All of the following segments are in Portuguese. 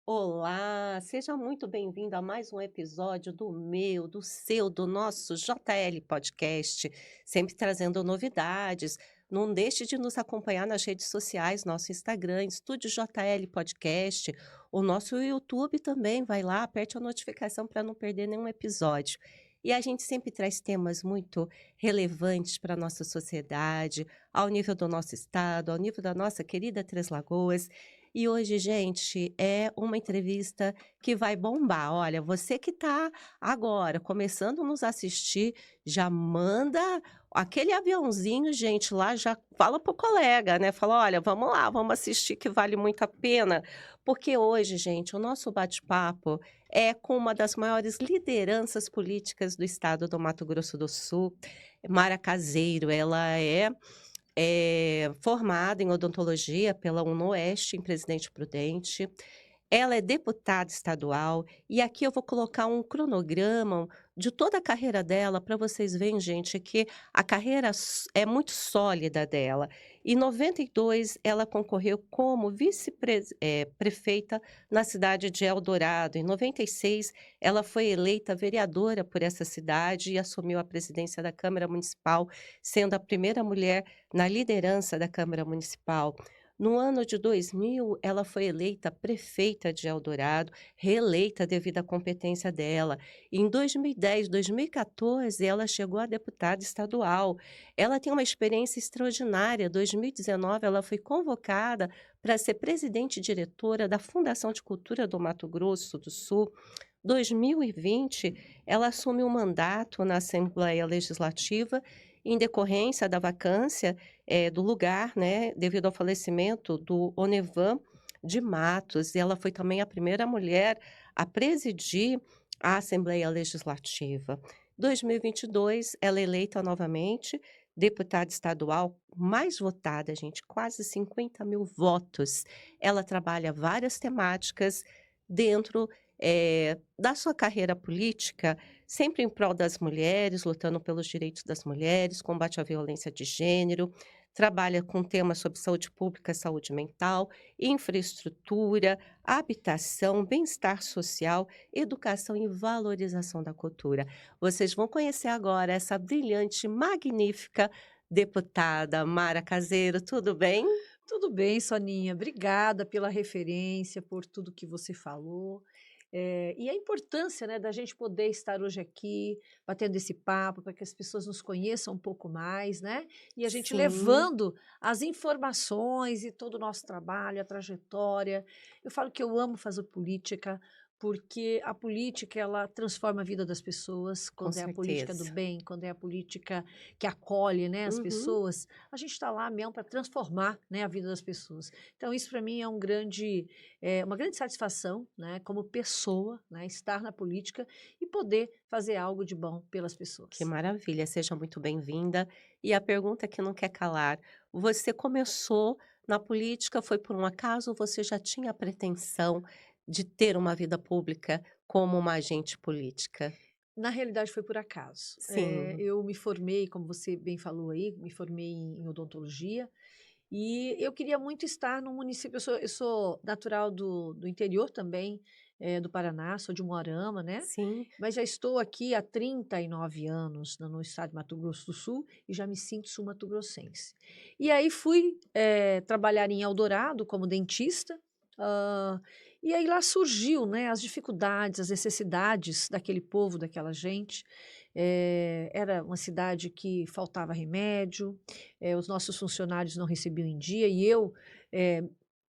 Olá, seja muito bem-vindo a mais um episódio do meu, do seu, do nosso JL Podcast, sempre trazendo novidades. Não deixe de nos acompanhar nas redes sociais, nosso Instagram, Estúdio JL Podcast, o nosso YouTube também, vai lá, aperte a notificação para não perder nenhum episódio. E a gente sempre traz temas muito relevantes para a nossa sociedade, ao nível do nosso estado, ao nível da nossa querida Três Lagoas. E hoje, gente, é uma entrevista que vai bombar. Olha, você que está agora começando a nos assistir, já manda aquele aviãozinho, gente, lá já fala pro colega, né? Fala: "Olha, vamos lá, vamos assistir que vale muito a pena". Porque hoje, gente, o nosso bate-papo é com uma das maiores lideranças políticas do estado do Mato Grosso do Sul, Mara Caseiro. Ela é formada em odontologia pela UnoOeste, em Presidente Prudente. Ela é deputada estadual e aqui eu vou colocar um cronograma de toda a carreira dela para vocês verem, gente, que a carreira é muito sólida dela. Em 92, ela concorreu como vice-prefeita na cidade de Eldorado. Em 96, ela foi eleita vereadora por essa cidade e assumiu a presidência da Câmara Municipal, sendo a primeira mulher na liderança da Câmara Municipal. No ano de 2000, ela foi eleita prefeita de Eldorado, reeleita devido à competência dela. Em 2010, 2014, ela chegou a deputada estadual. Ela tem uma experiência extraordinária. Em 2019, ela foi convocada para ser presidente e diretora da Fundação de Cultura do Mato Grosso do Sul. 2020, ela assume um mandato na Assembleia Legislativa em decorrência da vacância do lugar, né, devido ao falecimento do Onevan de Matos. E ela foi também a primeira mulher a presidir a Assembleia Legislativa. 2022, ela é eleita novamente deputada estadual mais votada, gente, quase 50.000 votos. Ela trabalha várias temáticas dentro da sua carreira política, sempre em prol das mulheres, lutando pelos direitos das mulheres, combate à violência de gênero, trabalha com temas sobre saúde pública, saúde mental, infraestrutura, habitação, bem-estar social, educação e valorização da cultura. Vocês vão conhecer agora essa brilhante, magnífica deputada Mara Caseiro, tudo bem? Tudo bem, Soninha. Obrigada pela referência, por tudo que você falou. E a importância, né, da gente poder estar hoje aqui, batendo esse papo, para que as pessoas nos conheçam um pouco mais, né? E a gente Sim. levando as informações e todo o nosso trabalho, a trajetória. Eu falo que eu amo fazer política, porque a política ela transforma a vida das pessoas, Com quando é a política do certeza. bem, quando é a política que acolhe, né, as Uhum. pessoas. A gente está lá mesmo para transformar, né, a vida das pessoas. Então isso para mim é uma grande satisfação, né, como pessoa, né, estar na política e poder fazer algo de bom pelas Que pessoas. maravilha, seja muito bem-vinda. E a pergunta que não quer calar: você começou na política, foi por um acaso ou você já tinha a pretensão de ter uma vida pública como uma agente política? Na realidade foi por acaso. Sim, Eu me formei, como você bem falou aí, me formei em odontologia e eu queria muito estar no município. Eu sou natural do interior também, do Paraná, sou de Umuarama, né? sim. Mas já estou aqui há 39 anos no estado de Mato Grosso do Sul e já me sinto sul-mato-grossense. E aí fui trabalhar em Eldorado como dentista. ah, e aí lá surgiu, né, as dificuldades, as necessidades daquele povo, daquela gente. Era uma cidade que faltava remédio, os nossos funcionários não recebiam em dia e eu eh,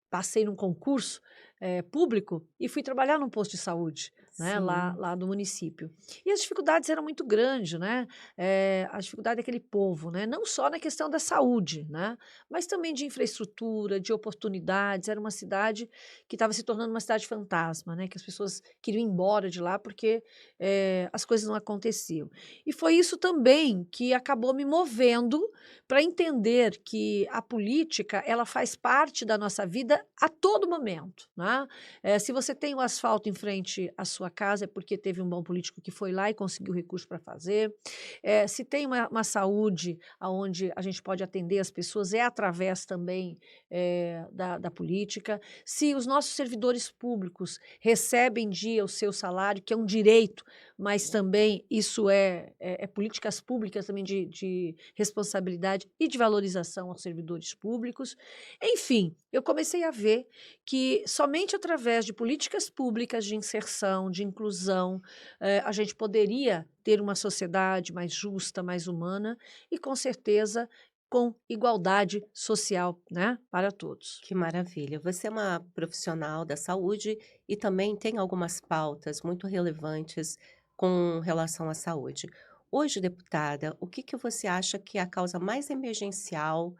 passei num concurso público e fui trabalhar num posto de saúde, né, lá, Sim. lá do município. E as dificuldades eram muito grandes, né? A dificuldade daquele povo, né? Não só na questão da saúde, né? Mas também de infraestrutura, de oportunidades. Era uma cidade que estava se tornando uma cidade fantasma, né? Que as pessoas queriam ir embora de lá porque as coisas não aconteciam. E foi isso também que acabou me movendo para entender que a política ela faz parte da nossa vida a todo momento, né? Tá? Se você tem o asfalto em frente à sua casa, é porque teve um bom político que foi lá e conseguiu recurso para fazer. Se tem uma saúde onde a gente pode atender as pessoas, é através também da política. Se os nossos servidores públicos recebem em dia o seu salário, que é um direito, mas também isso é políticas públicas também de responsabilidade e de valorização aos servidores públicos. Enfim, eu comecei a ver que somente através de políticas públicas de inserção, de inclusão, a gente poderia ter uma sociedade mais justa, mais humana e, com certeza, com igualdade social, né, para todos. Que maravilha. Você é uma profissional da saúde e também tem algumas pautas muito relevantes com relação à saúde. Hoje, deputada, o que que você acha que é a causa mais emergencial,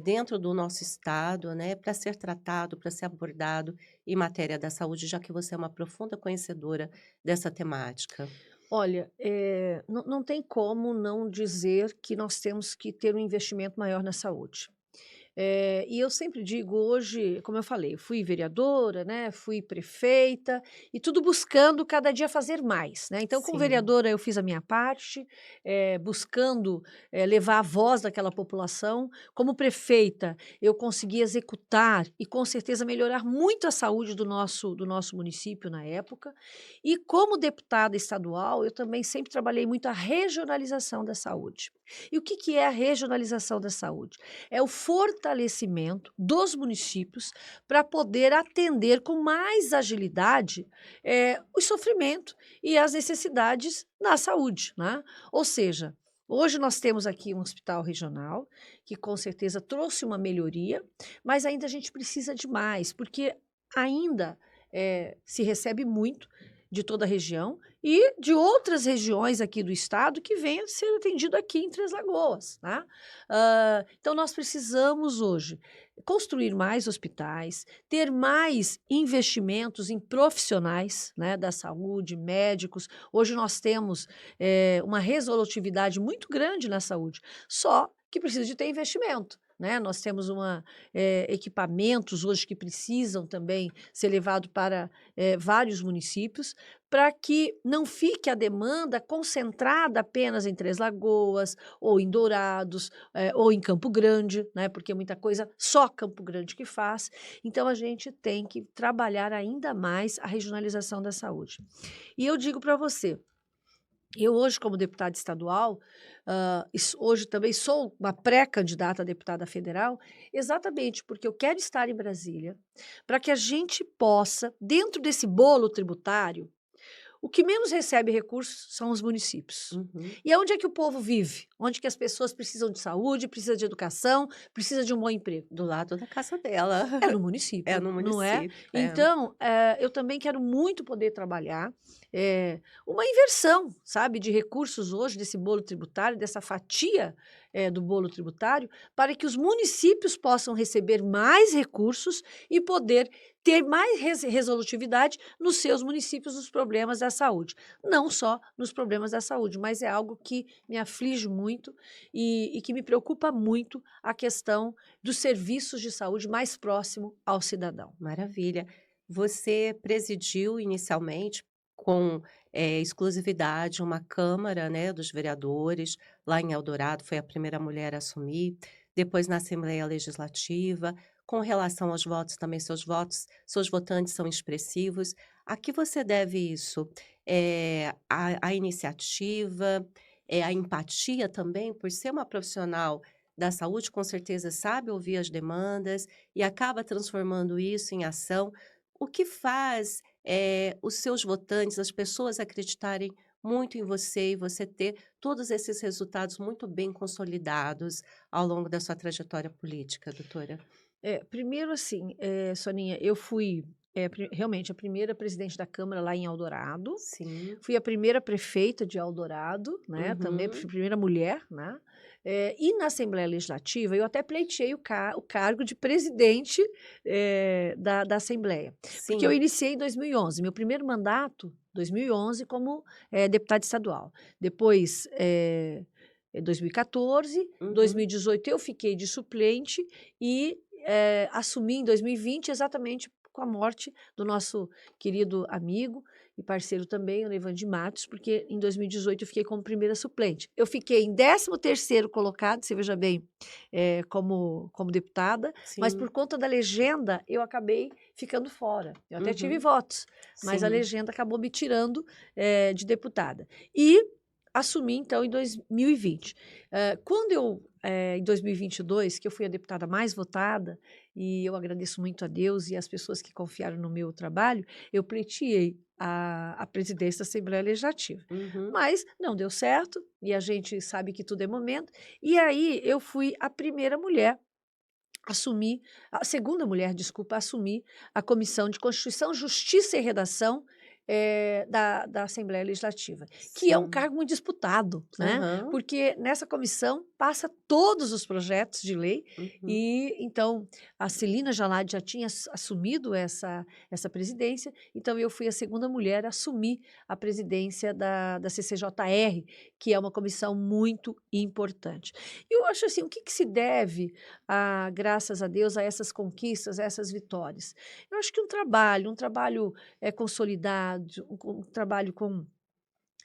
dentro do nosso estado, né, para ser tratado, para ser abordado em matéria da saúde, já que você é uma profunda conhecedora dessa temática? Olha, não tem como não dizer que nós temos que ter um investimento maior na saúde. E eu sempre digo hoje, como eu falei, eu fui vereadora, né, fui prefeita, e tudo buscando cada dia fazer mais, né. Então, como Sim, vereadora, eu fiz a minha parte, buscando, levar a voz daquela população. Como prefeita, eu consegui executar e, com certeza, melhorar muito a saúde do nosso município na época. E como deputada estadual, eu também sempre trabalhei muito a regionalização da saúde. E o que que é a regionalização da saúde? É o fortalecimento dos municípios para poder atender com mais agilidade o sofrimento e as necessidades na saúde, né? Ou seja, hoje nós temos aqui um hospital regional que com certeza trouxe uma melhoria, mas ainda a gente precisa de mais, porque ainda se recebe muito de toda a região e de outras regiões aqui do estado que vêm a ser atendido aqui em Três Lagoas, né? Então, nós precisamos hoje construir mais hospitais, ter mais investimentos em profissionais, né, da saúde, médicos. Hoje nós temos uma resolutividade muito grande na saúde, só que precisa de ter investimento. Né? Nós temos equipamentos hoje que precisam também ser levados para vários municípios, para que não fique a demanda concentrada apenas em Três Lagoas, ou em Dourados, ou em Campo Grande, né, porque muita coisa só Campo Grande que faz. Então, a gente tem que trabalhar ainda mais a regionalização da saúde. E eu digo para você, eu hoje, como deputada estadual, hoje também sou uma pré-candidata a deputada federal, exatamente porque eu quero estar em Brasília, para que a gente possa, dentro desse bolo tributário, o que menos recebe recursos são os municípios. uhum. E aonde é que o povo vive? Onde que as pessoas precisam de saúde, precisam de educação, precisam de um bom emprego? Do lado da casa dela. É no É município, no não é? município, é. Então, eu também quero muito poder trabalhar uma inversão, sabe, de recursos hoje desse bolo tributário, dessa fatia do bolo tributário, para que os municípios possam receber mais recursos e poder ter mais resolutividade nos seus municípios nos problemas da saúde. Não só nos problemas da saúde, mas é algo que me aflige muito e que me preocupa muito a questão dos serviços de saúde mais próximo ao cidadão. Maravilha. Você presidiu inicialmente com, exclusividade uma Câmara, né, dos Vereadores, lá em Eldorado, foi a primeira mulher a assumir, depois na Assembleia Legislativa. Com relação aos votos também, seus votantes são expressivos. A que você deve isso? A iniciativa, a empatia também, por ser uma profissional da saúde, com certeza sabe ouvir as demandas, e acaba transformando isso em ação. O que faz, os seus votantes, as pessoas acreditarem muito em você e você ter todos esses resultados muito bem consolidados ao longo da sua trajetória política, doutora? Primeiro assim, Soninha, eu fui, realmente a primeira presidente da Câmara lá em Eldorado, Sim. fui a primeira prefeita de Eldorado, né, também fui Uhum. a primeira mulher, né, e na Assembleia Legislativa eu até pleiteei o cargo de presidente, da Assembleia, porque eu Sim. iniciei em 2011, meu primeiro mandato, 2011 como, deputada estadual. Depois, 2014, Uhum. 2018 eu fiquei de suplente e assumi em 2020 exatamente com a morte do nosso querido amigo e parceiro também, o Neyvan de Matos, porque em 2018 eu fiquei como primeira suplente. Eu fiquei em 13º colocado, você veja bem, como deputada, mas por Sim. conta da legenda eu acabei ficando fora. Eu até tive Uhum. votos, mas a Sim. legenda acabou me tirando de deputada. E assumi, então, em 2020. Quando eu, em 2022, que eu fui a deputada mais votada, e eu agradeço muito a Deus e as pessoas que confiaram no meu trabalho, eu pleiteei a presidência da Assembleia Legislativa. Uhum. Mas não deu certo, e a gente sabe que tudo é momento. E aí eu fui a primeira mulher assumir, a segunda mulher, desculpa, a assumir a Comissão de Constituição, Justiça e Redação da Assembleia Legislativa, que é um Sim. cargo muito disputado, né? Aham. Porque nessa comissão passa todos os projetos de lei Uhum. e então a Celina Jalad já tinha assumido essa presidência, então eu fui a segunda mulher a assumir a presidência da CCJR, que é uma comissão muito importante. E eu acho assim, o que se deve graças a Deus, a essas conquistas, a essas vitórias? Eu acho que um trabalho consolidado, um trabalho com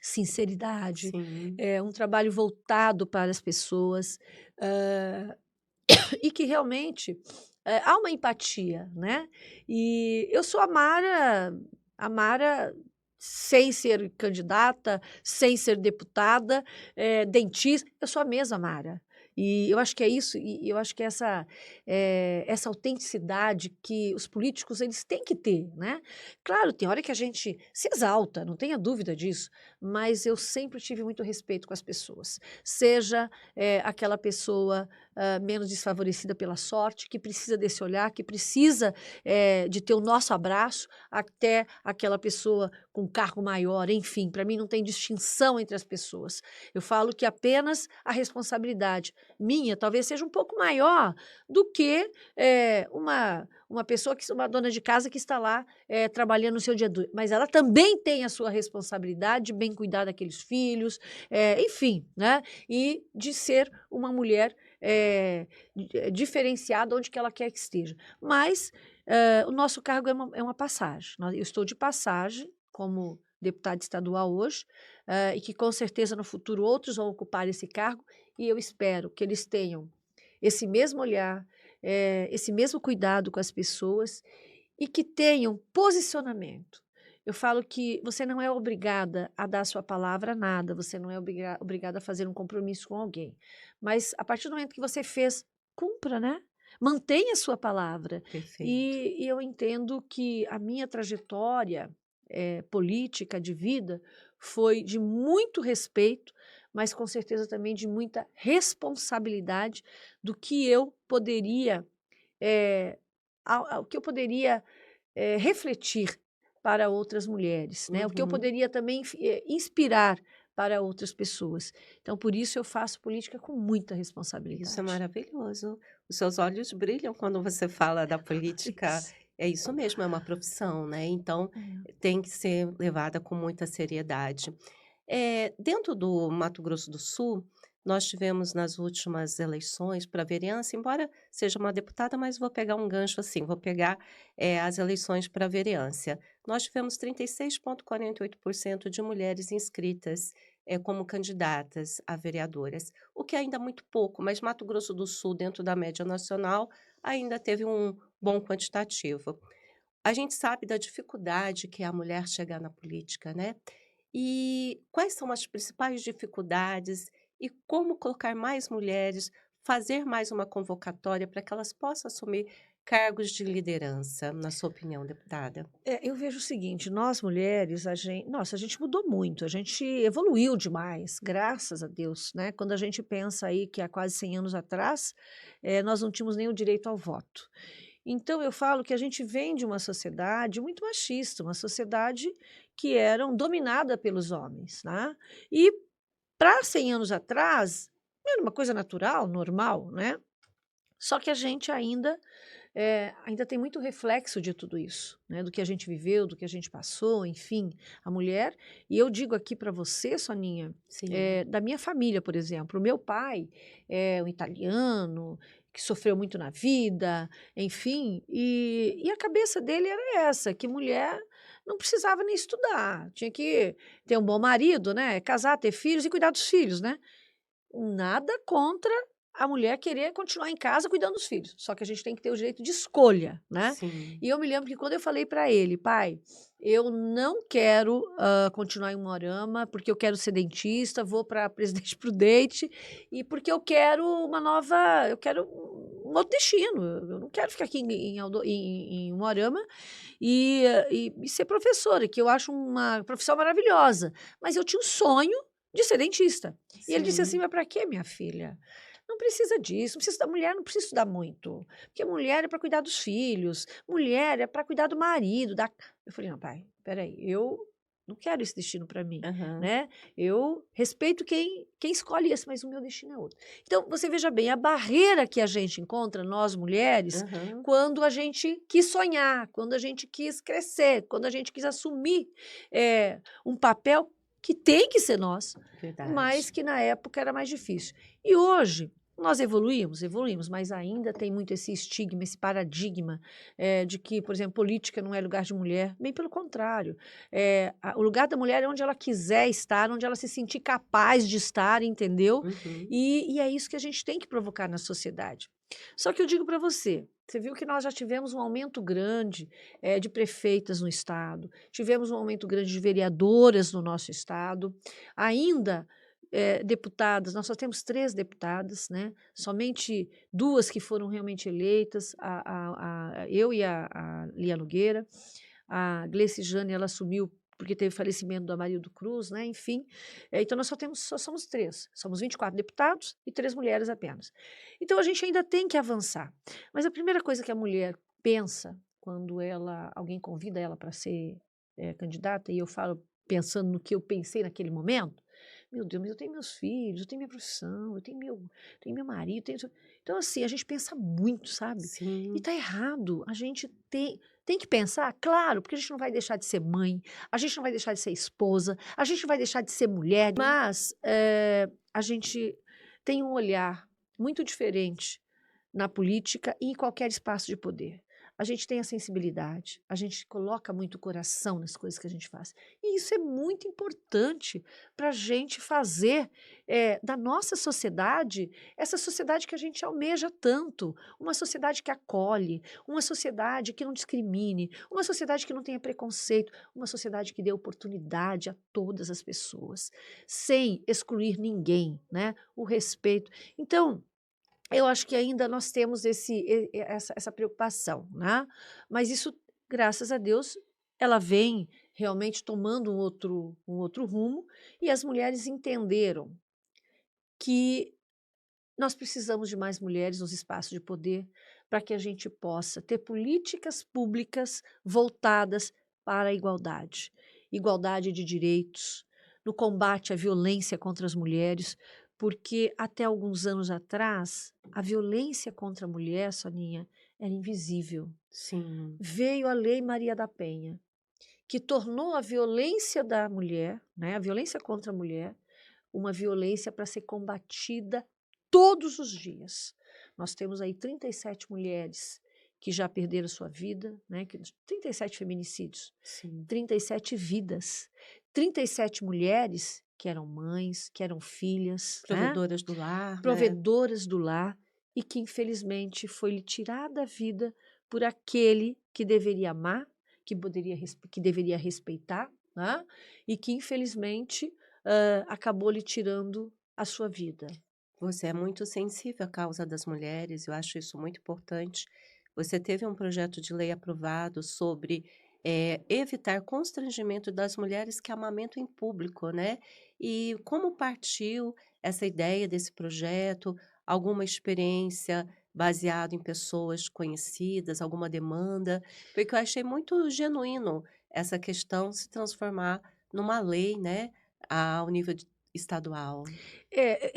sinceridade, Sim. um trabalho voltado para as pessoas, hã, e que realmente há uma empatia, né? E eu sou a Mara sem ser candidata, sem ser deputada, dentista, eu sou a mesma Mara. E eu acho que é isso, e eu acho que é essa autenticidade que os políticos eles têm que ter, né? Claro, tem hora que a gente se exalta, não tenha dúvida disso, mas eu sempre tive muito respeito com as pessoas. Seja aquela pessoa menos desfavorecida pela sorte, que precisa desse olhar, que precisa de ter o nosso abraço, até aquela pessoa com cargo maior, enfim, para mim não tem distinção entre as pessoas. Eu falo que apenas a responsabilidade minha talvez seja um pouco maior do que uma pessoa, uma dona de casa que está lá trabalhando no seu dia a dia, mas ela também tem a sua responsabilidade de bem cuidar daqueles filhos, enfim, né? E de ser uma mulher diferenciada onde que ela quer que esteja. Mas o nosso cargo é uma passagem. Eu estou de passagem como deputada estadual hoje, e que com certeza no futuro outros vão ocupar esse cargo, e eu espero que eles tenham esse mesmo olhar, esse mesmo cuidado com as pessoas e que tenham posicionamento. Eu falo que você não é obrigada a dar sua palavra a nada, você não é obrigada a fazer um compromisso com alguém. Mas a partir do momento que você fez, cumpra, né? Mantenha a sua palavra. Perfeito. E eu entendo que a minha trajetória política de vida foi de muito respeito, mas com certeza também de muita responsabilidade do que eu poderia, eh, o que eu poderia refletir para outras mulheres, né? O que eu Uhum. poderia também inspirar para outras pessoas. Então, por isso eu faço política com muita Isso é responsabilidade. maravilhoso. Os seus olhos brilham quando você fala da política. Isso. É isso mesmo, é uma profissão, né, então É. tem que ser levada com muita seriedade. Dentro do Mato Grosso do Sul, nós tivemos nas últimas eleições para vereança, embora seja uma deputada, mas vou pegar um gancho assim, vou pegar, as eleições para vereança. Nós tivemos 36,48% de mulheres inscritas, como candidatas a vereadoras, o que ainda é muito pouco, mas Mato Grosso do Sul, dentro da média nacional, ainda teve um bom quantitativo. A gente sabe da dificuldade que é a mulher chegar na política, né. E quais são as principais dificuldades e como colocar mais mulheres, fazer mais uma convocatória para que elas possam assumir cargos de liderança, na sua opinião, deputada? Eu vejo o seguinte, nós mulheres, nossa, a gente mudou muito, a gente evoluiu demais, graças a Deus, né? Quando a gente pensa aí que há quase 100 anos atrás, nós não tínhamos nem o direito ao voto. Então eu falo que a gente vem de uma sociedade muito machista, uma sociedade que era dominada pelos homens, né? E para 100 anos atrás, era uma coisa natural, normal, né? Só que a gente ainda tem muito reflexo de tudo isso, né? Do que a gente viveu, do que a gente passou, enfim, a mulher. E eu digo aqui para você, Soninha, Sim. da minha família, por exemplo, o meu pai é um italiano, que sofreu muito na vida, enfim, e a cabeça dele era essa, que mulher não precisava nem estudar, tinha que ter um bom marido, né? Casar, ter filhos e cuidar dos filhos, né? Nada contra a mulher querer continuar em casa cuidando dos filhos, só que a gente tem que ter o direito de escolha, né? Sim. E eu me lembro que quando eu falei para ele, pai, eu não quero continuar em Moarama, porque eu quero ser dentista, vou para Presidente Prudente, e porque eu quero eu quero um outro destino, eu não quero ficar aqui em Moarama e ser professora, que eu acho uma profissão maravilhosa, mas eu tinha um sonho de ser dentista. E ele disse assim: Sim. mas para quê, minha filha? Não precisa disso, não precisa da mulher, não precisa estudar muito. Porque mulher é para cuidar dos filhos, mulher é para cuidar do marido. Eu falei: não, pai, peraí, eu não quero esse destino para mim, Aham. né? Eu respeito quem escolhe esse, mas o meu destino é outro. Então, você veja bem, a barreira que a gente encontra, nós mulheres, Aham. quando a gente quis sonhar, quando a gente quis crescer, quando a gente quis assumir um papel que tem que ser nosso, mas Verdade. que na época era mais difícil. E hoje nós evoluímos, mas ainda tem muito esse estigma, esse paradigma de que, por exemplo, política não é lugar de mulher. Bem pelo contrário. O lugar da mulher é onde ela quiser estar, onde ela se sentir capaz de estar, entendeu? Uhum. E é isso que a gente tem que provocar na sociedade. Só que eu digo para você viu que nós já tivemos um aumento grande de prefeitas no estado, tivemos um aumento grande de vereadoras no nosso estado, ainda deputadas, nós só temos 3 deputadas, né? Somente 2 que foram realmente eleitas, eu e a Lia Nogueira. A Gleice Jane, ela assumiu porque teve falecimento do Amarildo Cruz, né? Enfim, então nós só somos 3, somos 24 deputados e 3 mulheres apenas. Então a gente ainda tem que avançar. Mas a primeira coisa que a mulher pensa quando alguém convida ela para ser candidata, e eu falo pensando no que eu pensei naquele momento, meu Deus, mas eu tenho meus filhos, eu tenho minha profissão, tenho meu marido, então assim, a gente pensa muito, sabe? E Sim. tá errado, a gente tem que pensar, claro, porque a gente não vai deixar de ser mãe, a gente não vai deixar de ser esposa, a gente não vai deixar de ser mulher, mas a gente tem um olhar muito diferente na política e em qualquer espaço de poder. A gente tem a sensibilidade, a gente coloca muito coração nas coisas que a gente faz. E isso é muito importante para a gente fazer da nossa sociedade essa sociedade que a gente almeja tanto. Uma sociedade que acolhe, uma sociedade que não discrimine, uma sociedade que não tenha preconceito, uma sociedade que dê oportunidade a todas as pessoas, sem excluir ninguém, né? O respeito. Então, eu acho que ainda nós temos essa preocupação, né? Mas isso, graças a Deus, ela vem realmente tomando um outro rumo e as mulheres entenderam que nós precisamos de mais mulheres nos espaços de poder para que a gente possa ter políticas públicas voltadas para a igualdade, igualdade de direitos, no combate à violência contra as mulheres, porque até alguns anos atrás a violência contra a mulher, Soninha, era invisível. Sim. Veio a Lei Maria da Penha, que tornou a violência da mulher, né, a violência contra a mulher, uma violência para ser combatida todos os dias. Nós temos aí 37 mulheres que já perderam sua vida, né? 37 feminicídios, Sim. 37 vidas, 37 mulheres que eram mães, que eram filhas, né? Provedoras do lar, né? Provedoras do lar e que infelizmente foi-lhe tirada a vida por aquele que deveria amar, que deveria respeitar, né? E que infelizmente acabou lhe tirando a sua vida. Você é muito sensível à causa das mulheres, eu acho isso muito importante. Você teve um projeto de lei aprovado sobre evitar constrangimento das mulheres que amamentam em público, né? E como partiu essa ideia desse projeto? Alguma experiência baseada em pessoas conhecidas, alguma demanda? Porque eu achei muito genuíno essa questão se transformar numa lei, né? Ao nível estadual.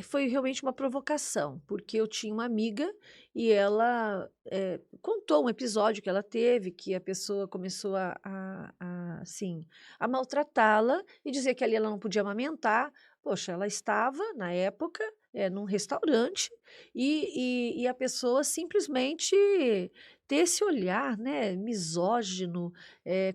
Foi realmente uma provocação, porque eu tinha uma amiga e ela contou um episódio que ela teve, que a pessoa começou assim, a maltratá-la e dizer que ali ela não podia amamentar. Poxa, ela estava, na época, num restaurante e a pessoa simplesmente ter esse olhar, né, misógino,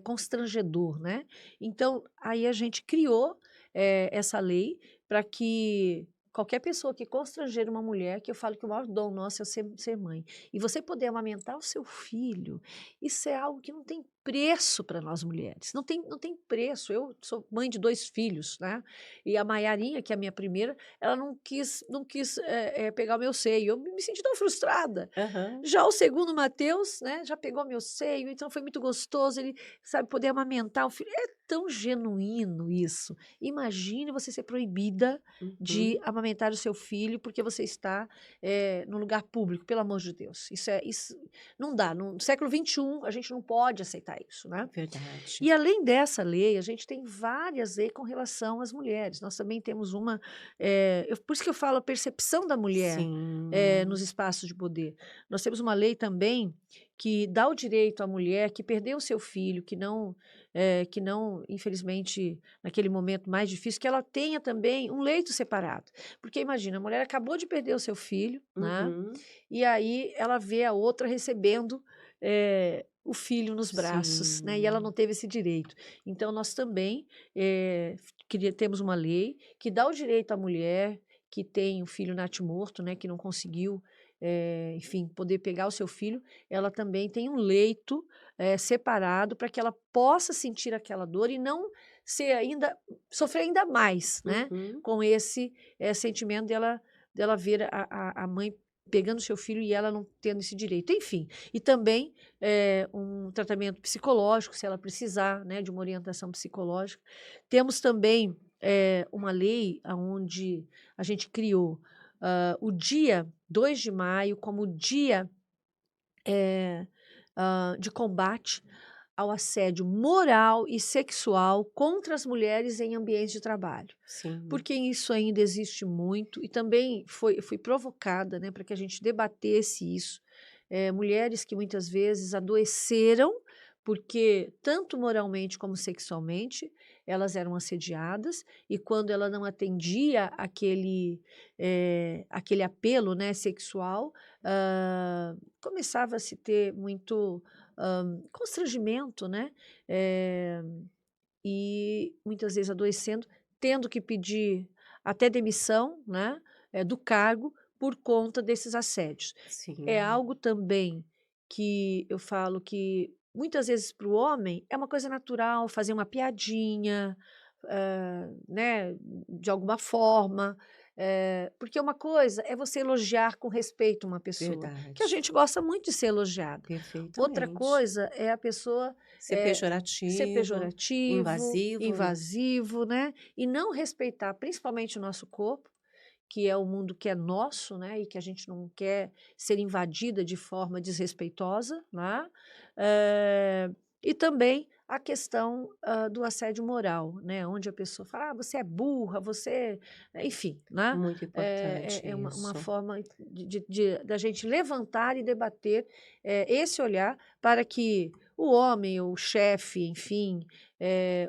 constrangedor, né? Então, aí a gente criou essa lei para que qualquer pessoa que constranger uma mulher, que eu falo que o maior dom nosso é ser mãe, e você poder amamentar o seu filho, isso é algo que não tem preço para nós mulheres, não tem preço. Eu sou mãe de 2 filhos, né, e a Maiarinha, que é a minha primeira, ela não quis pegar o meu seio, eu me senti tão frustrada. Aham. Já o segundo, Mateus, né, já pegou meu seio, então foi muito gostoso, ele, sabe, poder amamentar o filho, é tão genuíno isso. Imagine você ser proibida de Uhum. amamentar o seu filho porque você está no lugar público, pelo amor de Deus. Isso não dá. No século XXI, a gente não pode aceitar isso, né? Verdade. E além dessa lei, a gente tem várias leis com relação às mulheres. Nós também temos uma, por isso que eu falo a percepção da mulher nos Sim. espaços de poder. Nós temos uma lei também que dá o direito à mulher que perdeu o seu filho, que não, infelizmente, naquele momento mais difícil, que ela tenha também um leito separado. Porque imagina, a mulher acabou de perder o seu filho, né? Uhum. E aí ela vê a outra recebendo o filho nos braços, né? E ela não Sim. teve esse direito. Então, nós também temos uma lei que dá o direito à mulher que tem um filho natimorto, né? Que não conseguiu, enfim, poder pegar o seu filho, ela também tem um leito separado para que ela possa sentir aquela dor e não sofrer ainda mais, né? Uhum. Com esse sentimento dela ver a mãe pegando seu filho e ela não tendo esse direito. Enfim, e também um tratamento psicológico, se ela precisar, né, de uma orientação psicológica. Temos também uma lei onde a gente criou o dia 2 de maio como dia de combate ao assédio moral e sexual contra as mulheres em ambientes de trabalho. Sim. Porque isso ainda existe muito e também fui provocada, né, para que a gente debatesse isso. Mulheres que muitas vezes adoeceram porque tanto moralmente como sexualmente elas eram assediadas e quando ela não atendia aquele apelo, né, sexual, começava a se ter muito constrangimento, né? Eh, e muitas vezes adoecendo, tendo que pedir até demissão, né, do cargo por conta desses assédios. É Sim. algo também que eu falo que muitas vezes para o homem é uma coisa natural fazer uma piadinha, né, de alguma forma, porque uma coisa é você elogiar com respeito uma pessoa, que a Verdade. gente gosta muito de ser elogiada. Outra Perfeitamente. coisa é a pessoa Ser eh, ser pejorativo, pejorativo, invasivo, né. invasivo, né, e não respeitar principalmente o nosso corpo, que é o mundo que é nosso, né, e que a gente não quer ser invadida de forma desrespeitosa, né, e também a questão, do assédio moral, né, onde a pessoa fala: "Ah, você é burra, você", enfim, né, Muito importante é uma isso. forma da gente levantar e debater, esse olhar para que o homem, o chefe, enfim,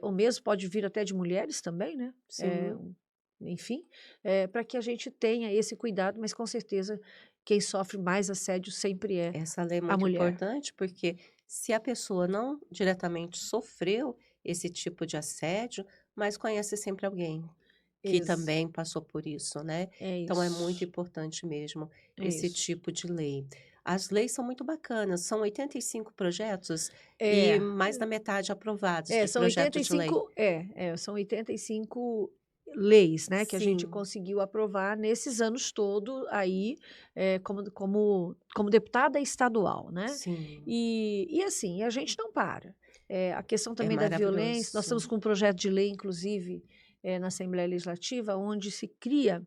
ou mesmo pode vir até de mulheres também, né, Sim. enfim, para que a gente tenha esse cuidado, mas com certeza quem sofre mais assédio sempre é Essa lei é a muito mulher. importante, porque se a pessoa não diretamente sofreu esse tipo de assédio, mas conhece sempre alguém que Ex também passou por isso, né. É Então é muito isso, importante mesmo é esse isso. tipo de lei. As leis são muito bacanas, são 85 projetos e É, mais da metade aprovados de são projeto de lei. são 85 leis, né, que a gente Sim. conseguiu aprovar nesses anos todo aí, como deputada estadual, né. Sim, E assim, a gente não para. A questão é também da violência, nós estamos maravilhoso. com um projeto de lei inclusive, na Assembleia Legislativa, onde se cria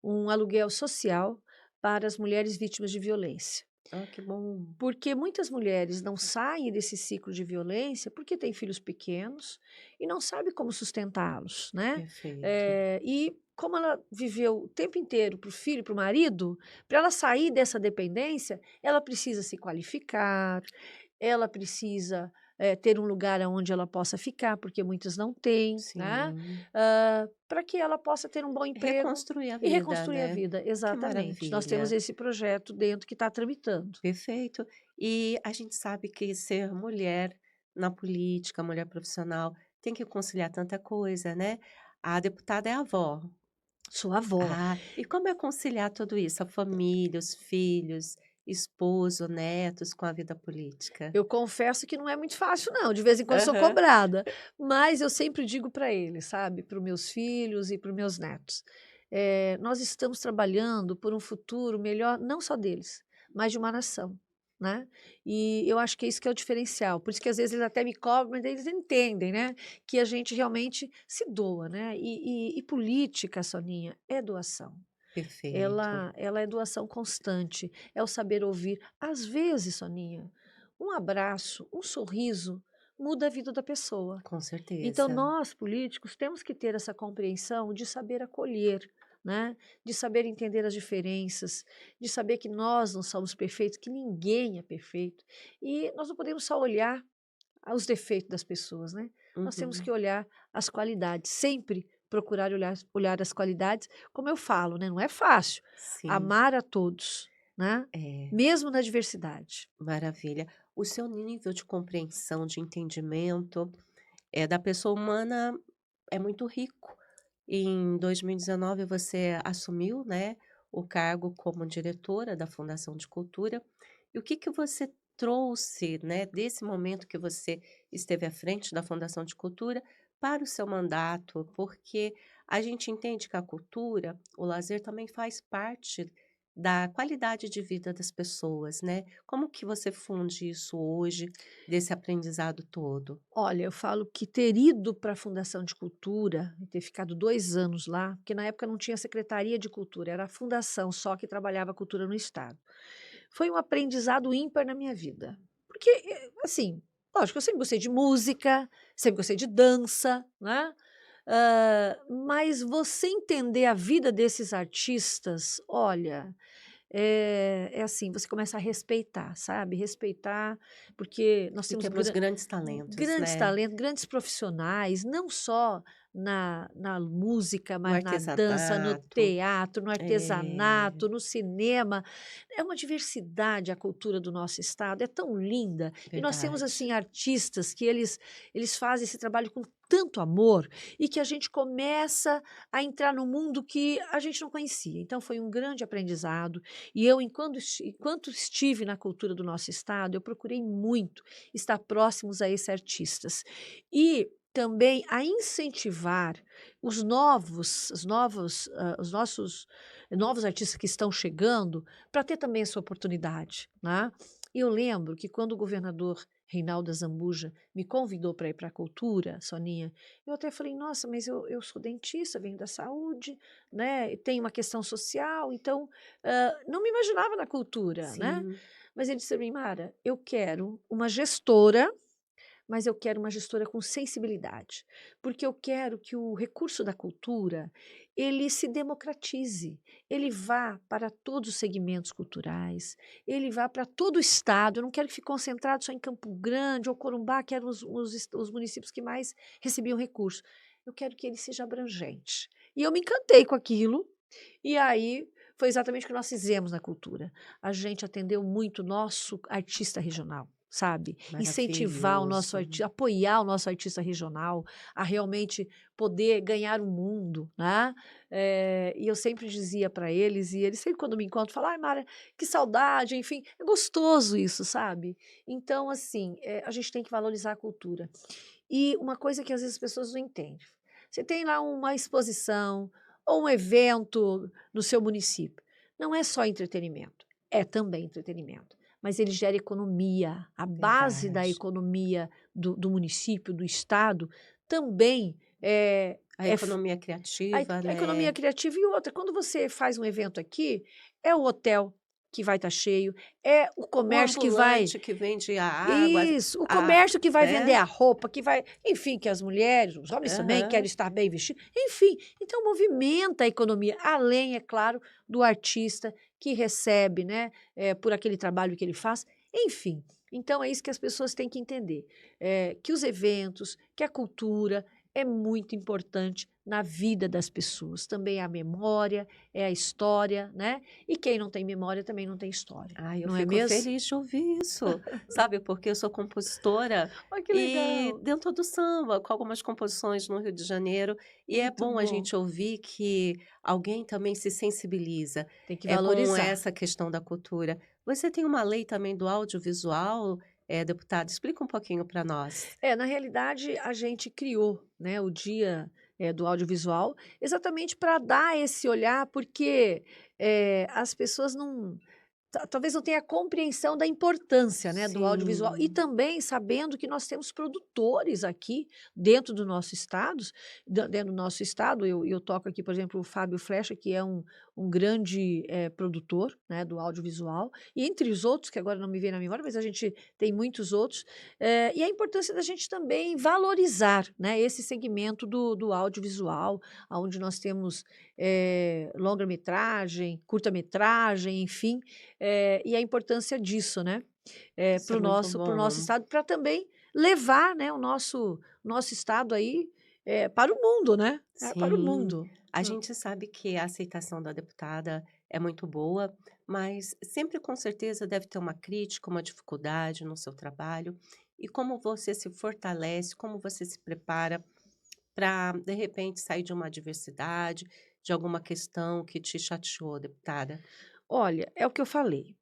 um aluguel social para as mulheres vítimas de violência. Ah, que bom. Porque muitas mulheres não saem desse ciclo de violência porque têm filhos pequenos e não sabe como sustentá-los, né? Perfeito. E como ela viveu o tempo inteiro para o filho, para o marido, para ela sair dessa dependência, ela precisa se qualificar, ela precisa ter um lugar onde ela possa ficar, porque muitas não têm, né? Sim. Para que ela possa ter um bom emprego Reconstruir a e vida, reconstruir a né. vida. Que Exatamente. Nós temos maravilha. esse projeto dentro que está tramitando. Perfeito. E a gente sabe que ser mulher na política, mulher profissional, tem que conciliar tanta coisa, né. A deputada é avó. Sou avó. Ah, e como é conciliar tudo isso? A família, os filhos, esposo, netos com a vida política? Eu confesso que não é muito fácil, não. De vez em quando sou Aham. cobrada, mas eu sempre digo para eles, sabe, para os meus filhos e para os meus netos, nós estamos trabalhando por um futuro melhor, não só deles, mas de uma nação, né? E eu acho que é isso que é o diferencial. Por isso que às vezes eles até me cobram, mas eles entendem, né, que a gente realmente se doa, né? E política, Soninha, é doação. Perfeito, Ela é doação constante, é o saber ouvir. Às vezes, Soninha, um abraço, um sorriso muda a vida da pessoa. com Então, certeza. nós, políticos, temos que ter essa compreensão de saber acolher, né? De saber entender as diferenças, de saber que nós não somos perfeitos, que ninguém é perfeito. E nós não podemos só olhar os defeitos das pessoas, né? Nós temos que Uhum. olhar as qualidades, sempre procurar olhar as qualidades, como eu falo, né? Não é fácil Sim, amar a todos, né? é, Mesmo na diversidade. maravilha. O seu nível de compreensão, de entendimento, da pessoa humana é muito rico. Em 2019 você assumiu, né, o cargo como diretora da Fundação de Cultura. E o que que você trouxe, né, desse momento que você esteve à frente da Fundação de Cultura para o seu mandato? Porque a gente entende que a cultura, o lazer também faz parte da qualidade de vida das pessoas, né. Como que você funde isso hoje, desse aprendizado todo? Olha, eu falo que ter ido para a Fundação de Cultura e ter ficado 2 anos lá, porque na época não tinha Secretaria de Cultura, era a Fundação só que trabalhava a cultura no Estado. Foi um aprendizado ímpar na minha vida. Porque, assim, lógico, eu sempre gostei de música, sempre gostei de dança, né? Mas você entender a vida desses artistas, olha, é assim, você começa a respeitar, sabe? Respeitar, porque nós E temos temos grandes talentos, grandes né. talentos, grandes profissionais, não só na música, No mas na dança, no artesanato. teatro, no É, artesanato, no cinema. É uma diversidade a cultura do nosso estado, é tão linda. E nós temos, verdade. assim, artistas que eles fazem esse trabalho com tanto amor e que a gente começa a entrar no mundo que a gente não conhecia. Então, foi um grande aprendizado. E eu, enquanto estive na cultura do nosso estado, eu procurei muito estar próximos a esses artistas. E também a incentivar os nossos novos artistas que estão chegando para ter também essa oportunidade, né? E eu lembro que quando o governador Reinaldo Azambuja me convidou para ir para a cultura, Soninha, eu até falei, nossa, mas eu sou dentista, venho da saúde, né? E tenho uma questão social, então não me imaginava na cultura, né? Sim, Mas ele disse para mim, Mara, eu quero uma gestora, mas eu quero uma gestora com sensibilidade, porque eu quero que o recurso da cultura ele se democratize, ele vá para todos os segmentos culturais, ele vá para todo o estado. Eu não quero que fique concentrado só em Campo Grande ou Corumbá, que eram os municípios que mais recebiam recursos. Eu quero que ele seja abrangente. E eu me encantei com aquilo, e aí foi exatamente o que nós fizemos na cultura. A gente atendeu muito o nosso artista regional, sabe? Incentivar o nosso maravilhoso. artista, apoiar o nosso artista regional a realmente poder ganhar o mundo, né? E eu sempre dizia para eles, e eles sempre quando me encontram falam, ai Mara, que saudade, enfim, é gostoso isso, sabe? Então, assim, a gente tem que valorizar a cultura. E uma coisa que às vezes as pessoas não entendem, você tem lá uma exposição ou um evento no seu município, não é só entretenimento, é também entretenimento, mas ele gera economia, a base da Verdade. economia do município, do estado, também A economia criativa, a economia né. criativa. E outra, quando você faz um evento aqui, é o hotel que vai estar cheio, é o O comércio que vai. ambulante que vende a água, Isso, o a comércio que vai vender né. a roupa, que vai, enfim, que as mulheres, os homens também querem Aham. estar bem vestidos, enfim, então movimenta a economia, além, é claro, do artista que recebe, né, por aquele trabalho que ele faz, enfim. Então, é isso que as pessoas têm que entender, que os eventos, que a cultura é muito importante na vida das pessoas. Também é a memória, é a história, né? E quem não tem memória também não tem história, Ai, eu não é fico mesmo? feliz de ouvir isso, sabe, porque eu sou compositora Olha que e legal, dentro do samba, com algumas composições no Rio de Janeiro, e é muito bom a bom. gente ouvir que alguém também se sensibiliza, Tem que com valorizar. essa questão da cultura. Você tem uma lei também do audiovisual, deputada, explica um pouquinho para nós. Na realidade, a gente criou, né, o dia, do audiovisual, exatamente para dar esse olhar, porque, as pessoas não talvez não tenha compreensão da importância, né, do audiovisual e Sim. também sabendo que nós temos produtores aqui dentro do nosso dentro do nosso estado, eu toco aqui, por exemplo, o Fábio Flecha, que é um grande, produtor, né, do audiovisual, e entre os outros, que agora não me vem na memória, mas a gente tem muitos outros, e a importância da gente também valorizar, né, esse segmento do audiovisual, aonde nós temos, longa-metragem, curta-metragem, enfim, e a importância disso, né, Isso para é o muito nosso bom. estado, para também levar, né, o nosso estado aí, para o mundo, né, para o Sim, mundo. a gente sabe que a aceitação da deputada é muito boa, mas sempre com certeza deve ter uma crítica, uma dificuldade no seu trabalho. E como você se fortalece, como você se prepara para, de repente, sair de uma adversidade, de alguma questão que te chateou, deputada? Olha, é o que eu falei,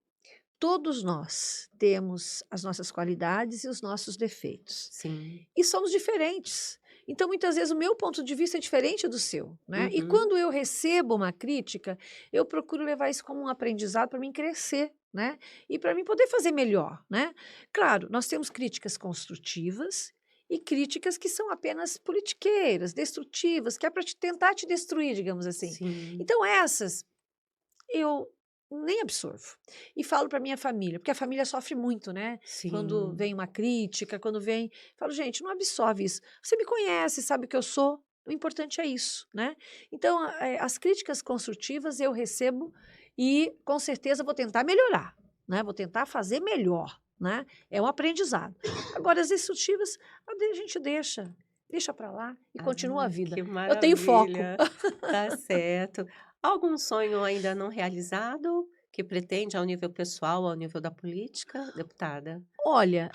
todos nós temos as nossas qualidades e os nossos defeitos. Sim. E somos diferentes. Então, muitas vezes, o meu ponto de vista é diferente do seu, né? E Uhum. quando eu recebo uma crítica, eu procuro levar isso como um aprendizado para mim crescer, né? E para mim poder fazer melhor, né? Claro, nós temos críticas construtivas e críticas que são apenas politiqueiras, destrutivas, que é para tentar te destruir, digamos assim. Sim, Então, essas eu nem absorvo. E falo para minha família, porque a família sofre muito, né? Quando sim. vem uma crítica, quando vem. Falo, gente, não absorve isso. Você me conhece, sabe o que eu sou. O importante é isso, né? Então, as críticas construtivas eu recebo e com certeza vou tentar melhorar, né? Vou tentar fazer melhor, né? É um aprendizado. Agora, as destrutivas, a gente deixa para lá e Ah, continua a vida. que Eu tenho foco. maravilha. Tá certo. Algum sonho ainda não realizado, que pretende ao nível pessoal, ao nível da política, deputada? Olha,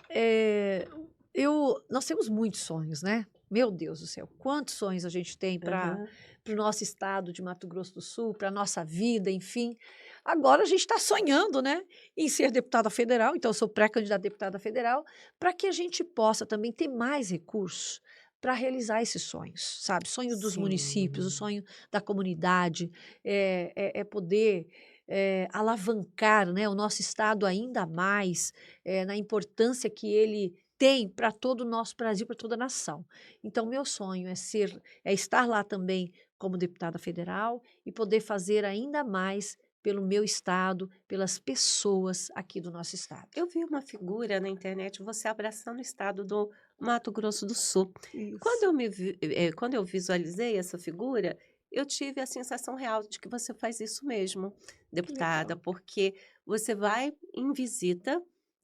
nós temos muitos sonhos, né? Meu Deus do céu, quantos sonhos a gente tem Aham. para o nosso estado de Mato Grosso do Sul, para a nossa vida, enfim. Agora a gente está sonhando, né, em ser deputada federal, então eu sou pré-candidata a deputada federal, para que a gente possa também ter mais recursos para realizar esses sonhos, sabe? Sonho dos municípios, o Sim. sonho da comunidade, é poder alavancar, né, o nosso estado ainda mais na importância que ele tem para todo o nosso Brasil, para toda a nação. Então, meu sonho é estar lá também como deputada federal e poder fazer ainda mais pelo meu estado, pelas pessoas aqui do nosso estado. Eu vi uma figura na internet, você abraçando o estado do Mato Grosso do Sul. Isso. Quando eu visualizei essa figura, eu tive a sensação real de que você faz isso mesmo, Que legal. deputada, porque você vai em visita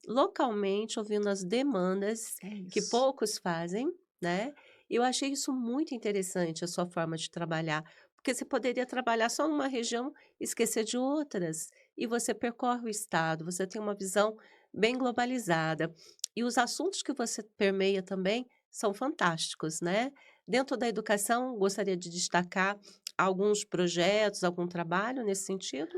localmente, ouvindo as demandas É que isso. poucos fazem, né? E eu achei isso muito interessante, a sua forma de trabalhar, porque você poderia trabalhar só numa região e esquecer de outras. E você percorre o estado, você tem uma visão bem globalizada. E os assuntos que você permeia também são fantásticos, né. Dentro da educação, gostaria de destacar alguns projetos, algum trabalho nesse sentido?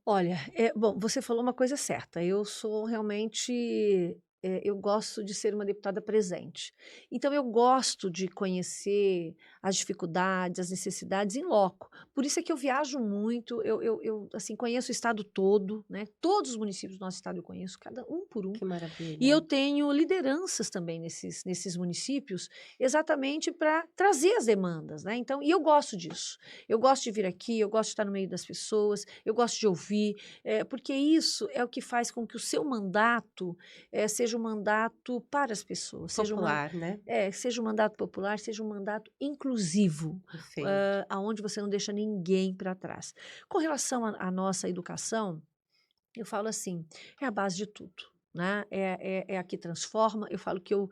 Olha, bom, você falou uma coisa certa. Eu sou realmente, eu gosto de ser uma deputada presente. Então eu gosto de conhecer as dificuldades, as necessidades em loco. Por isso é que eu viajo muito, assim, conheço o estado todo, né, todos os municípios do nosso estado eu conheço, cada um por um. Que E maravilha. eu tenho lideranças também nesses municípios, exatamente para trazer as demandas, né, então eu gosto disso. Eu gosto de vir aqui, eu gosto de estar no meio das pessoas, eu gosto de ouvir, porque isso é o que faz com que o seu mandato, seja um mandato para as pessoas, Popular, né. seja um mandato popular, seja um mandato inclusivo, Perfeito. aonde você não deixa ninguém para trás. Com relação à nossa educação, eu falo assim, é a base de tudo. né? É a que transforma. Eu falo que eu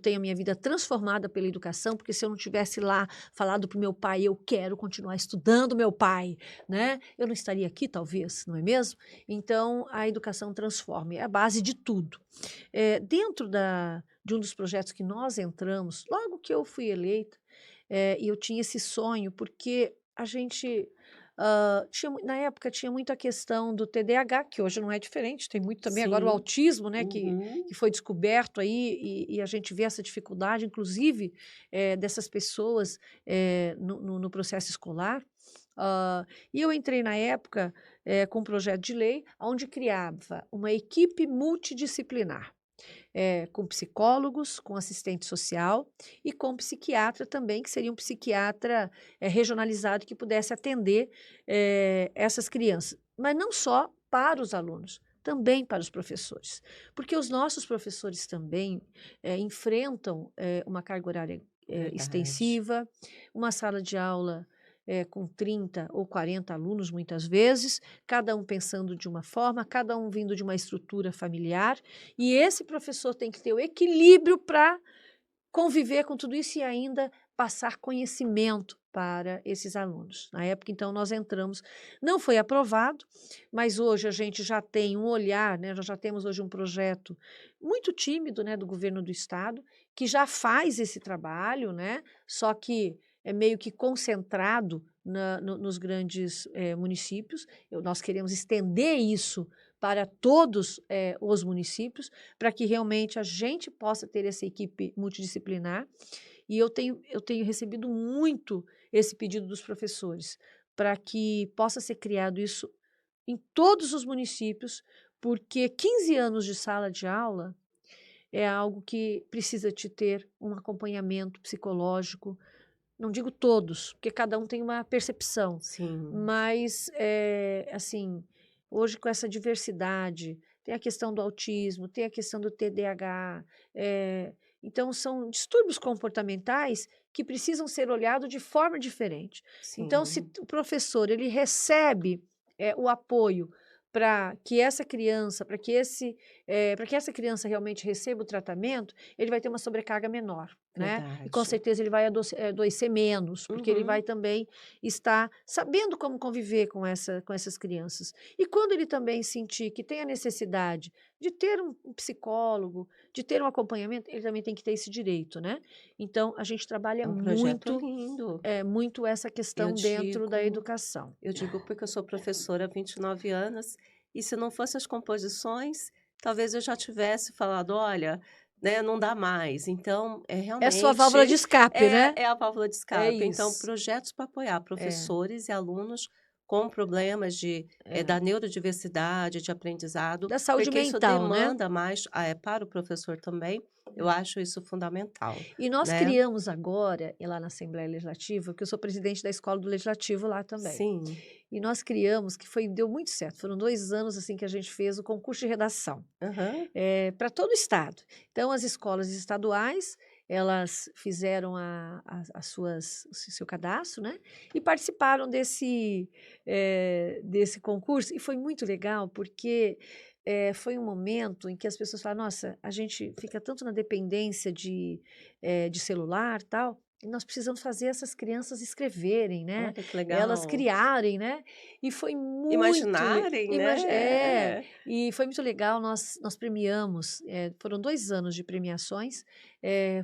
tenho a minha vida transformada pela educação, porque se eu não tivesse lá falado para o meu pai, eu quero continuar estudando meu pai, né? Eu não estaria aqui, talvez, não é mesmo? Então, a educação transforma, é a base de tudo. Dentro de um dos projetos que nós entramos, logo que eu fui eleita, e eu tinha esse sonho, porque a gente na época tinha muito a questão do TDAH, que hoje não é diferente, tem muito também agora o Sim. autismo, né, Uhum. que foi descoberto aí, e a gente vê essa dificuldade, inclusive, dessas pessoas no processo escolar. E eu entrei na época com um projeto de lei onde criava uma equipe multidisciplinar com psicólogos, com assistente social e com psiquiatra também, que seria um psiquiatra regionalizado que pudesse atender essas crianças. Mas não só para os alunos, também para os professores. Porque os nossos professores também enfrentam uma carga horária Verdade. extensiva, uma sala de aula com 30 ou 40 alunos, muitas vezes, cada um pensando de uma forma, cada um vindo de uma estrutura familiar, e esse professor tem que ter o equilíbrio para conviver com tudo isso e ainda passar conhecimento para esses alunos. Na época, então, nós entramos, não foi aprovado, mas hoje a gente já tem um olhar, né? Nós já temos hoje um projeto muito tímido, né, do governo do estado, que já faz esse trabalho, né? Só que é meio que concentrado nos grandes municípios. Nós queremos estender isso para todos os municípios, para que realmente a gente possa ter essa equipe multidisciplinar. E eu tenho recebido muito esse pedido dos professores, para que possa ser criado isso em todos os municípios, porque 15 anos de sala de aula é algo que precisa te ter um acompanhamento psicológico. Não digo todos, porque cada um tem uma percepção, Sim. mas, assim, hoje com essa diversidade, tem a questão do autismo, tem a questão do TDAH, então são distúrbios comportamentais que precisam ser olhados de forma diferente. Então, se Sim. o professor ele recebe o apoio para que essa criança, para que essa criança realmente receba o tratamento, ele vai ter uma sobrecarga menor, né? E com Verdade. certeza ele vai adoecer menos, porque ele vai Uhum. também estar sabendo como conviver com essas crianças. E quando ele também sentir que tem a necessidade de ter um psicólogo, de ter um acompanhamento, ele também tem que ter esse direito, né? Então, a gente É trabalha um projeto lindo. muito essa Eu questão dentro da digo educação. eu digo porque eu sou professora há 29 anos, e se não fosse as composições, talvez eu já tivesse falado: "Olha, né, não dá mais". Então, é É sua válvula de realmente escape, né? é a válvula de É escape. Então, isso. projetos para apoiar É, professores e alunos com problemas da é. neurodiversidade, de aprendizado, Da saúde porque isso mental, né? demanda mais para o professor também, eu acho isso fundamental, E nós né. criamos agora, lá na Assembleia Legislativa, que eu sou presidente da escola do Legislativo lá também. Sim. E nós criamos, deu muito certo. Foram 2 anos assim que a gente fez o concurso de redação Aham. para todo o estado. Então, as escolas estaduais elas fizeram o seu cadastro, né? E participaram desse concurso. E foi muito legal, porque foi um momento em que as pessoas falam, nossa, a gente fica tanto na dependência de celular tal, e nós precisamos fazer essas crianças escreverem, né? Olha que Elas legal. criarem, né? E foi muito, Imaginarem, né. e foi muito legal. Nós premiamos, foram 2 anos de premiações,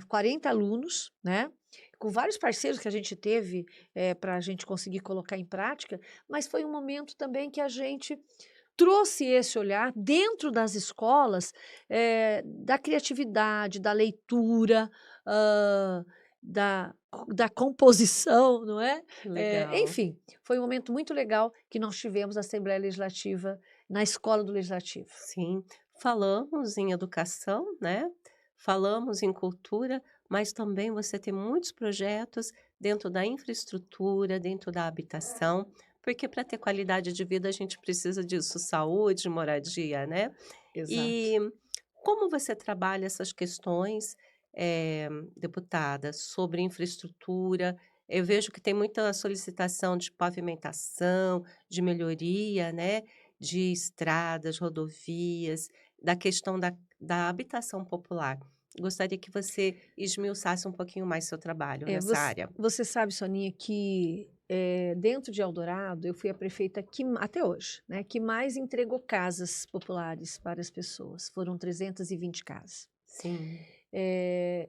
40 alunos, né? Com vários parceiros que a gente teve para a gente conseguir colocar em prática, mas foi um momento também que a gente trouxe esse olhar dentro das escolas, da criatividade, da leitura, hã, da da composição, não é? Que legal. Enfim, foi um momento muito legal que nós tivemos na Assembleia Legislativa, na escola do Legislativo. Sim, falamos em educação, né, falamos em cultura, mas também você tem muitos projetos dentro da infraestrutura, dentro da habitação, porque para ter qualidade de vida a gente precisa disso, saúde, moradia, né. Exato. E como você trabalha essas questões, deputada, sobre infraestrutura? Eu vejo que tem muita solicitação de pavimentação, de melhoria, né, de estradas, rodovias, da questão da habitação popular. Gostaria que você esmiuçasse um pouquinho mais seu trabalho É, nessa área. você sabe, Soninha, que dentro de Eldorado eu fui a prefeita que, até hoje, né, que mais entregou casas populares para as pessoas. Foram 320 casas. Sim.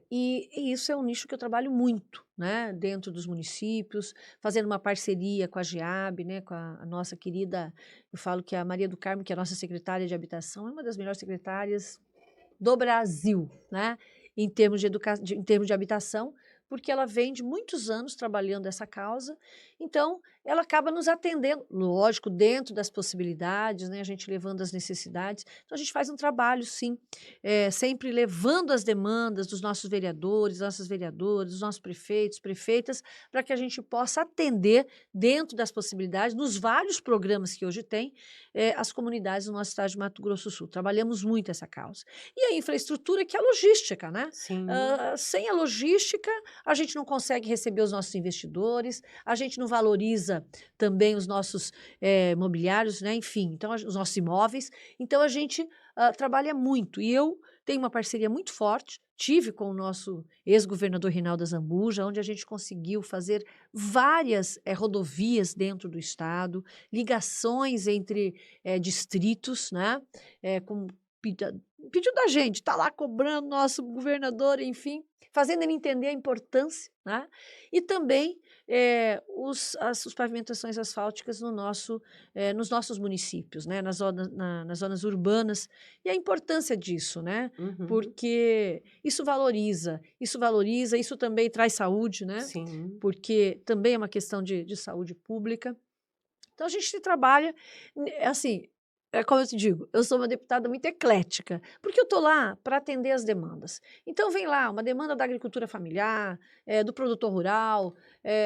E isso é um nicho que eu trabalho muito, né, dentro dos municípios, fazendo uma parceria com a GEAB, né, com a nossa querida, eu falo que a Maria do Carmo, que é a nossa secretária de habitação, é uma das melhores secretárias do Brasil, né, em termos em termos de habitação, porque ela vem de muitos anos trabalhando essa causa, então ela acaba nos atendendo, lógico, dentro das possibilidades, né, a gente levando as necessidades, então a gente faz um trabalho, sim, sempre levando as demandas dos nossos vereadores, nossas vereadoras, dos nossos prefeitos, prefeitas, para que a gente possa atender dentro das possibilidades, nos vários programas que hoje tem, as comunidades do nosso estado de Mato Grosso do Sul. Trabalhamos muito essa causa. E a infraestrutura, que é a logística, né? Sim. Sem a logística, a gente não consegue receber os nossos investidores, a gente não valoriza também os nossos mobiliários, né? Enfim, então, os nossos imóveis. Então, a gente trabalha muito. E eu tenho uma parceria muito forte, tive com o nosso ex-governador Reinaldo Azambuja, onde a gente conseguiu fazer várias rodovias dentro do estado, ligações entre distritos, né? Com pediu da gente, está lá cobrando nosso governador, enfim, fazendo ele entender a importância, né? E também as pavimentações asfálticas nos nossos municípios, né? Nas zonas urbanas, e a importância disso, né? Uhum. Porque isso valoriza, isso também traz saúde, né? Sim. Porque também é uma questão de saúde pública. Então, a gente trabalha, assim, como eu te digo, eu sou uma deputada muito eclética, porque eu estou lá para atender as demandas. Então, vem lá uma demanda da agricultura familiar, do produtor rural,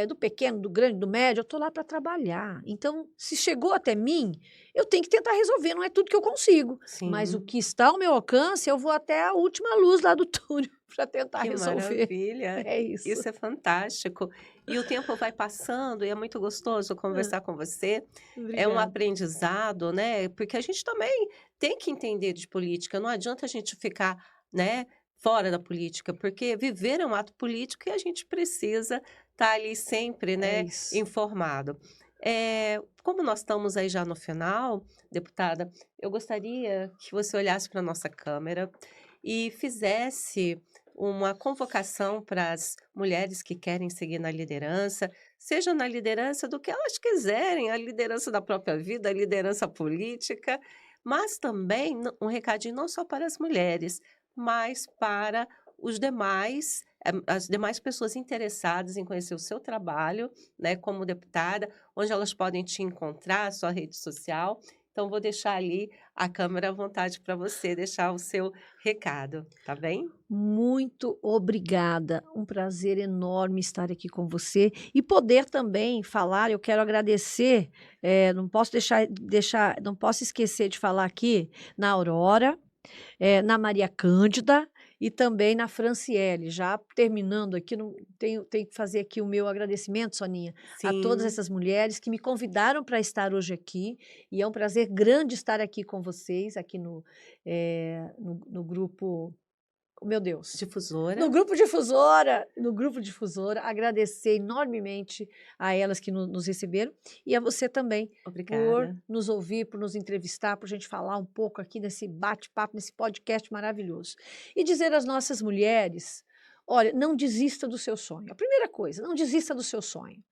do pequeno, do grande, do médio, eu estou lá para trabalhar. Então, se chegou até mim, eu tenho que tentar resolver, não é tudo que eu consigo, mas o Sim. que está ao meu alcance, eu vou até a última luz lá do túnel para tentar Que resolver. maravilha! É isso. Isso é fantástico. E o tempo vai passando e é muito gostoso Ah, conversar com você. É um obrigada. aprendizado, né, porque a gente também tem que entender de política, não adianta a gente ficar, né, fora da política, porque viver é um ato político e a gente precisa estar ali sempre, É né, isso. informado. Como nós estamos aí já no final, deputada, eu gostaria que você olhasse para a nossa câmera e fizesse uma convocação para as mulheres que querem seguir na liderança, seja na liderança do que elas quiserem, a liderança da própria vida, a liderança política, mas também um recadinho não só para as mulheres, mas para os demais, as demais pessoas interessadas em conhecer o seu trabalho, né, como deputada, onde elas podem te encontrar, a sua rede social. Então, vou deixar ali a câmera à vontade para você deixar o seu recado, tá bem? Muito obrigada. Um prazer enorme estar aqui com você e poder também falar. Eu quero agradecer, não posso não posso esquecer de falar aqui na Aurora, na Maria Cândida e também na Franciele. Já terminando aqui, tenho que fazer aqui o meu agradecimento, Soninha, a todas Sim. essas mulheres que me convidaram para estar hoje aqui. E é um prazer grande estar aqui com vocês, aqui no grupo. Meu Deus. Difusora. No grupo difusora, agradecer enormemente a elas que nos receberam e a você também por Obrigada. nos ouvir, por nos entrevistar, por a gente falar um pouco aqui nesse bate-papo, nesse podcast maravilhoso. E dizer às nossas mulheres, olha, não desista do seu sonho. A primeira coisa, não desista do seu sonho,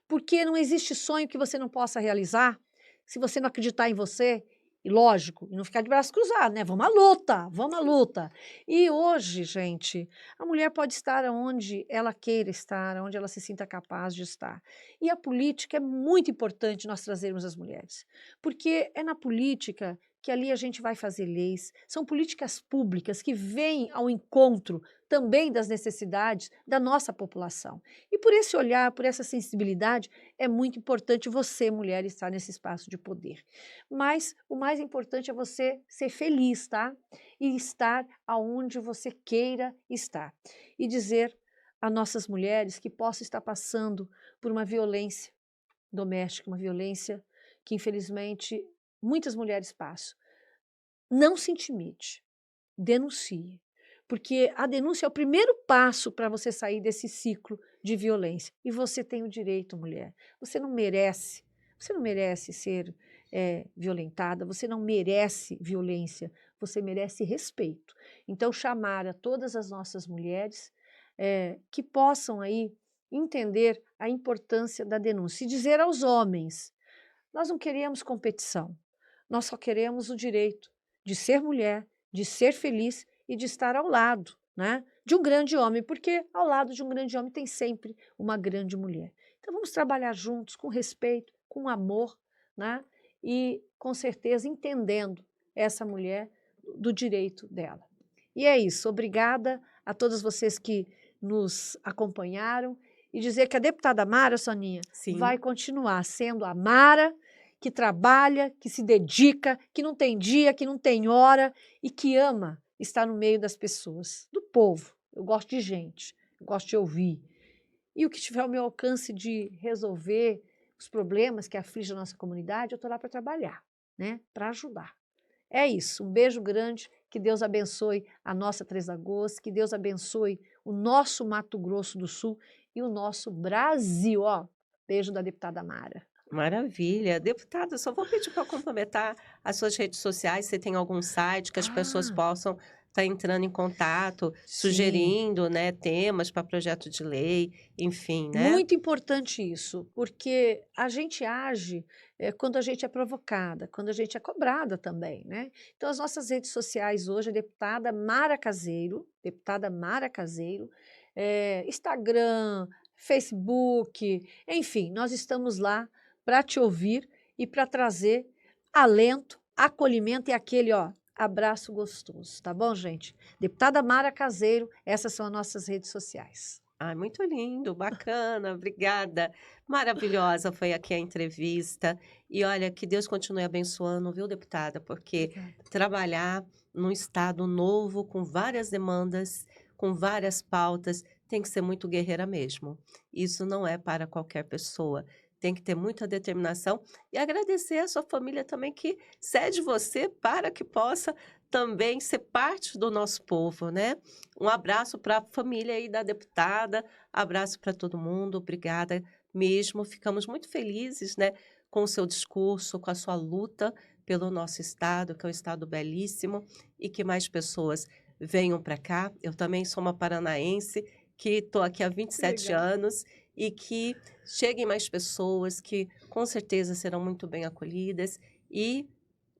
porque não existe sonho que você não possa realizar se você não acreditar em você. E lógico, e não ficar de braço cruzado, né? Vamos à luta, vamos à luta. E hoje, gente, a mulher pode estar onde ela queira estar, onde ela se sinta capaz de estar. E a política é muito importante nós trazermos as mulheres, porque é na política que ali a gente vai fazer leis, são políticas públicas que vêm ao encontro também das necessidades da nossa população. E por esse olhar, por essa sensibilidade, é muito importante você, mulher, estar nesse espaço de poder. Mas o mais importante é você ser feliz, tá? E estar aonde você queira estar. E dizer a nossas mulheres que possam estar passando por uma violência doméstica, uma violência que infelizmente muitas mulheres passam. Não se intimide, denuncie, porque a denúncia é o primeiro passo para você sair desse ciclo de violência. E você tem o direito, mulher. Você não merece ser violentada, você não merece violência, você merece respeito. Então, chamar a todas as nossas mulheres que possam aí entender a importância da denúncia e dizer aos homens: nós não queremos competição, nós só queremos o direito de ser mulher, de ser feliz e de estar ao lado, né, de um grande homem, porque ao lado de um grande homem tem sempre uma grande mulher. Então vamos trabalhar juntos, com respeito, com amor, né, e com certeza entendendo essa mulher do direito dela. E é isso, obrigada a todos vocês que nos acompanharam e dizer que a deputada Mara, Soninha, vai Sim. continuar sendo a Mara que trabalha, que se dedica, que não tem dia, que não tem hora e que ama estar no meio das pessoas, do povo. Eu gosto de gente, eu gosto de ouvir. E o que tiver ao meu alcance de resolver os problemas que afligem a nossa comunidade, eu estou lá para trabalhar, né? Para ajudar. É isso, um beijo grande, que Deus abençoe a nossa Três Lagoas, que Deus abençoe o nosso Mato Grosso do Sul e o nosso Brasil. Ó, beijo da deputada Mara. Maravilha. Deputada, só vou pedir para complementar as suas redes sociais, você tem algum site que as pessoas Ah, possam estar entrando em contato, sim. sugerindo, né, temas para projeto de lei, enfim, né? Muito importante isso, porque a gente age quando a gente é provocada, quando a gente é cobrada também, né? Então, as nossas redes sociais hoje é deputada Mara Caseiro, Instagram, Facebook, enfim, nós estamos lá para te ouvir e para trazer alento, acolhimento e aquele, ó, abraço gostoso, tá bom, gente? Deputada Mara Caseiro, essas são as nossas redes sociais. Ai, muito lindo, bacana, obrigada. Maravilhosa foi aqui a entrevista. E olha, que Deus continue abençoando, viu, deputada? Porque Obrigada. trabalhar num estado novo, com várias demandas, com várias pautas, tem que ser muito guerreira mesmo. Isso não é para qualquer pessoa. Tem que ter muita determinação e agradecer a sua família também que cede você para que possa também ser parte do nosso povo, né? Um abraço para a família aí da deputada, abraço para todo mundo, obrigada mesmo. Ficamos muito felizes, né, com o seu discurso, com a sua luta pelo nosso estado, que é um estado belíssimo, e que mais pessoas venham para cá. Eu também sou uma paranaense, que estou aqui há Que 27 legal. anos, e que cheguem mais pessoas que com certeza serão muito bem acolhidas e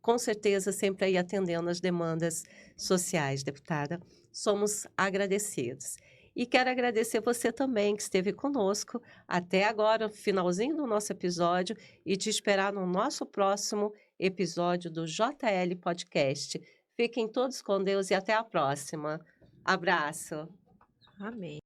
com certeza sempre aí atendendo as demandas sociais, deputada. Somos agradecidos. E quero agradecer você também que esteve conosco até agora, no finalzinho do nosso episódio, e te esperar no nosso próximo episódio do JL Podcast. Fiquem todos com Deus e até a próxima. Abraço. Amém.